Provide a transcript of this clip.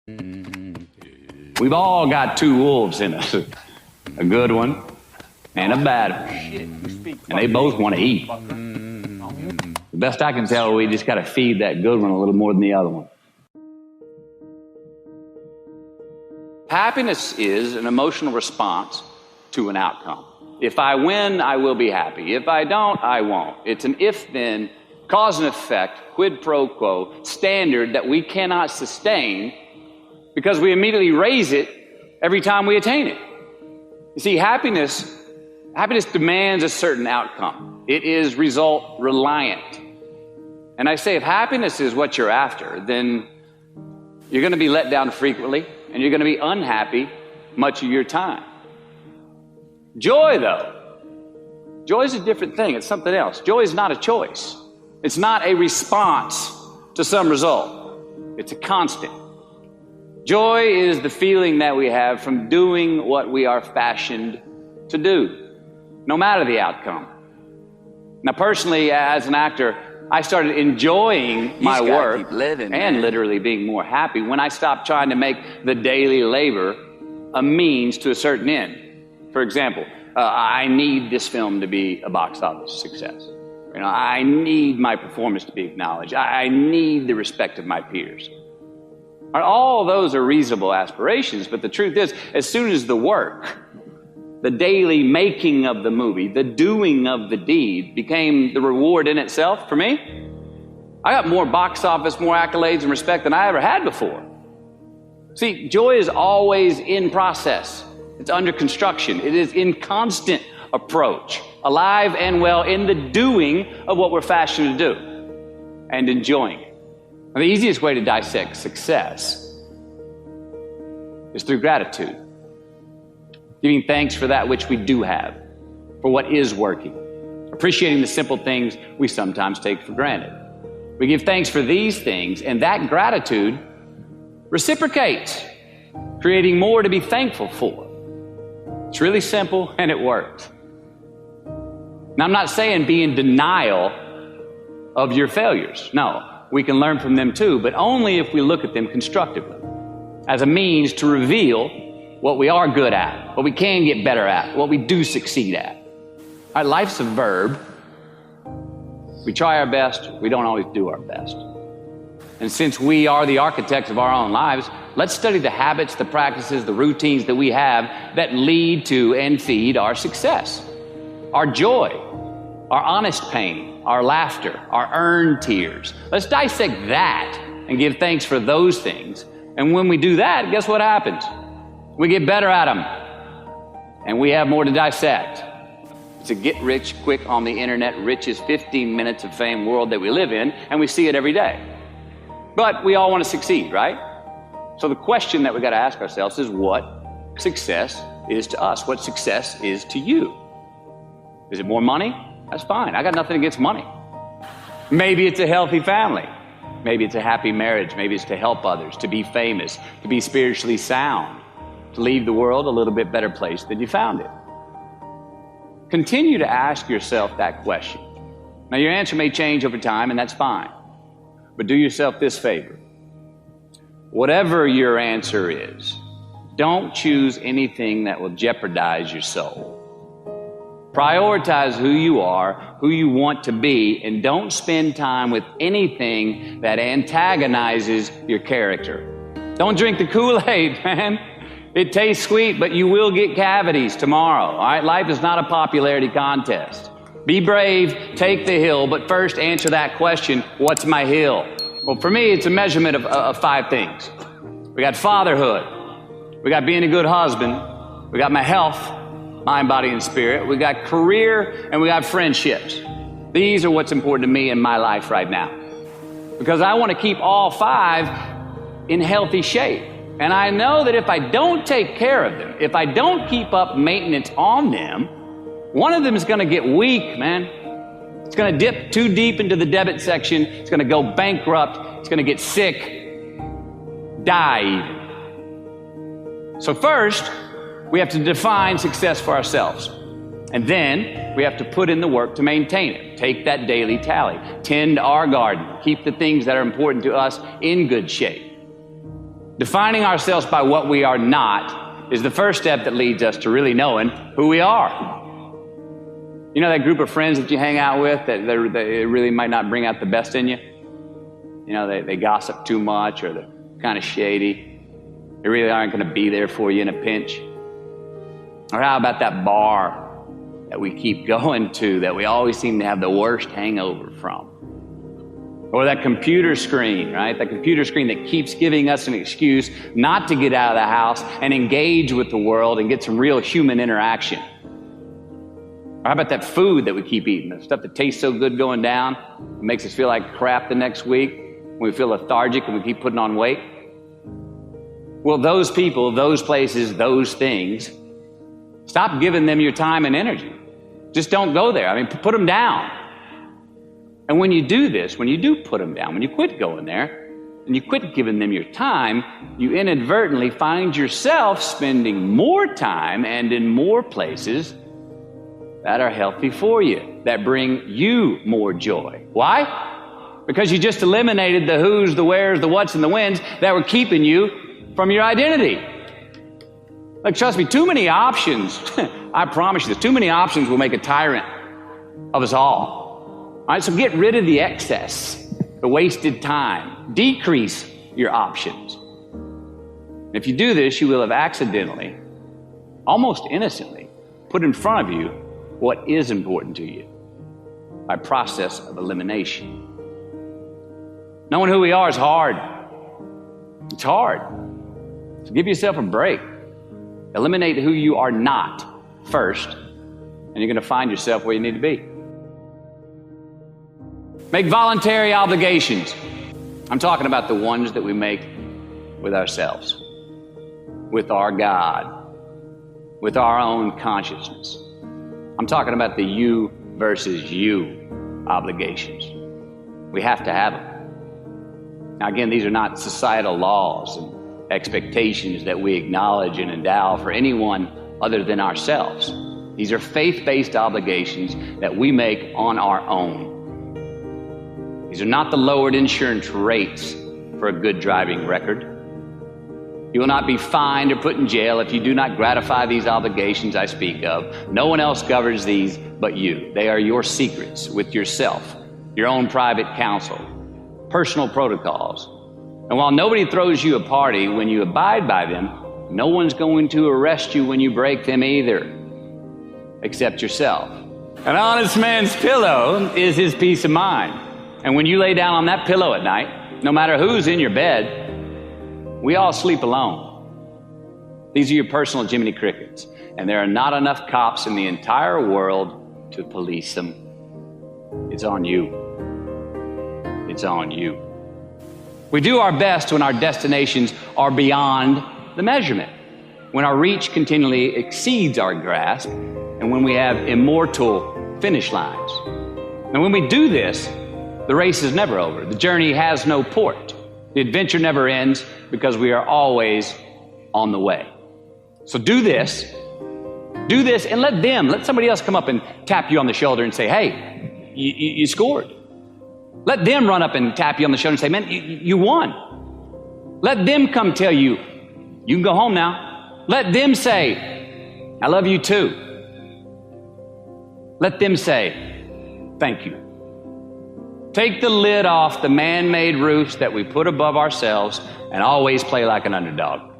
We've all got two wolves in us, a good one and a bad one, and they both want to eat. The best I can tell, we just got to feed that good one a little more than the other one. Happiness is an emotional response to an outcome. If I win, I will be happy. If I don't, I won't. It's an if-then, cause and effect, quid pro quo standard that we cannot sustain because we immediately raise it every time we attain it. You see, happiness demands a certain outcome. It is result reliant. And I say if happiness is what you're after, then you're going to be let down frequently and you're going to be unhappy much of your time. Joy, though, joy is a different thing. It's something else. Joy is not a choice. It's not a response to some result. It's a constant. Joy is the feeling that we have from doing what we are fashioned to do, no matter the outcome. Now, personally, as an actor, I started enjoying my work and literally being more happy when I stopped trying to make the daily labor a means to a certain end. For example, I need this film to be a box office success. You know, I need my performance to be acknowledged. I need the respect of my peers. All those are reasonable aspirations, but the truth is, as soon as the work, the daily making of the movie, the doing of the deed became the reward in itself for me, I got more box office, more accolades and respect than I ever had before. See, joy is always in process. It's under construction. It is in constant approach, alive and well in the doing of what we're fashioned to do and enjoying it. Now, the easiest way to dissect success is through gratitude. Giving thanks for that which we do have, for what is working. Appreciating the simple things we sometimes take for granted. We give thanks for these things, and that gratitude reciprocates, creating more to be thankful for. It's really simple, and it works. Now, I'm not saying be in denial of your failures. No, we can learn from them too, but only if we look at them constructively, as a means to reveal what we are good at, what we can get better at, what we do succeed at. All right, life's a verb. We try our best, we don't always do our best. And since we are the architects of our own lives, let's study the habits, the practices, the routines that we have that lead to and feed our success, our joy, our honest pain, our laughter, our earned tears. Let's dissect that and give thanks for those things. And when we do that, guess what happens? We get better at them, and we have more to dissect. It's a get-rich-quick on the internet, richest 15 minutes of fame world that we live in, and we see it every day. But we all want to succeed, right? So the question that we got to ask ourselves is what success is to us, what success is to you. Is it more money? That's fine. I got nothing against money. Maybe it's a healthy family. Maybe it's a happy marriage. Maybe it's to help others, to be famous, to be spiritually sound, to leave the world a little bit better place than you found it. Continue to ask yourself that question. Now, your answer may change over time, and that's fine. But do yourself this favor. Whatever your answer is, don't choose anything that will jeopardize your soul. Prioritize who you are, who you want to be, and don't spend time with anything that antagonizes your character. Don't drink the Kool-Aid, man. It tastes sweet, but you will get cavities tomorrow, all right? Life is not a popularity contest. Be brave, take the hill, but first answer that question, what's my hill? Well, for me, it's a measurement of 5 things. We got fatherhood. We got being a good husband. We got my health, mind, body, and spirit. We got career, and we got friendships. These are what's important to me in my life right now. Because I want to keep all 5 in healthy shape. And I know that if I don't take care of them, if I don't keep up maintenance on them, one of them is going to get weak, man. It's going to dip too deep into the debit section. It's going to go bankrupt. It's going to get sick, die even. So first, we have to define success for ourselves. And then we have to put in the work to maintain it. Take that daily tally. Tend our garden. Keep the things that are important to us in good shape. Defining ourselves by what we are not is the first step that leads us to really knowing who we are. You know that group of friends that you hang out with that they really might not bring out the best in you? You know, they gossip too much, or they're kind of shady. They really aren't going to be there for you in a pinch. Or how about that bar that we keep going to that we always seem to have the worst hangover from? Or that computer screen, right? That computer screen that keeps giving us an excuse not to get out of the house and engage with the world and get some real human interaction. Or how about that food that we keep eating, the stuff that tastes so good going down, it makes us feel like crap the next week, we feel lethargic and we keep putting on weight? Well, those people, those places, those things, stop giving them your time and energy. Just don't go there. I mean, put them down. And when you do this, when you do put them down, when you quit going there, and you quit giving them your time, you inadvertently find yourself spending more time and in more places that are healthy for you, that bring you more joy. Why? Because you just eliminated the who's, the where's, the what's, and the when's that were keeping you from your identity. Like, trust me, too many options, I promise you this, too many options will make a tyrant of us all. All right, so get rid of the excess, the wasted time. Decrease your options. And if you do this, you will have accidentally, almost innocently, put in front of you what is important to you by process of elimination. Knowing who we are is hard. It's hard. So give yourself a break. Eliminate who you are not first, and you're going to find yourself where you need to be. Make voluntary obligations. I'm talking about the ones that we make with ourselves, with our God, with our own consciousness. I'm talking about the you versus you obligations. We have to have them. Now, again, these are not societal laws and expectations that we acknowledge and endow for anyone other than ourselves. These are faith-based obligations that we make on our own. These are not the lowered insurance rates for a good driving record. You will not be fined or put in jail if you do not gratify these obligations I speak of. No one else governs these but you. They are your secrets with yourself, your own private counsel, personal protocols. And while nobody throws you a party when you abide by them, no one's going to arrest you when you break them either, except yourself. An honest man's pillow is his peace of mind. And when you lay down on that pillow at night, no matter who's in your bed, we all sleep alone. These are your personal Jiminy Crickets, and there are not enough cops in the entire world to police them. It's on you. It's on you. We do our best when our destinations are beyond the measurement, when our reach continually exceeds our grasp, and when we have immortal finish lines. And when we do this, the race is never over. The journey has no port. The adventure never ends because we are always on the way. So do this, and let somebody else come up and tap you on the shoulder and say, hey, you scored. Let them run up and tap you on the shoulder and say, man, you won. Let them come tell you, you can go home now. Let them say, I love you too. Let them say, thank you. Take the lid off the man-made roofs that we put above ourselves and always play like an underdog.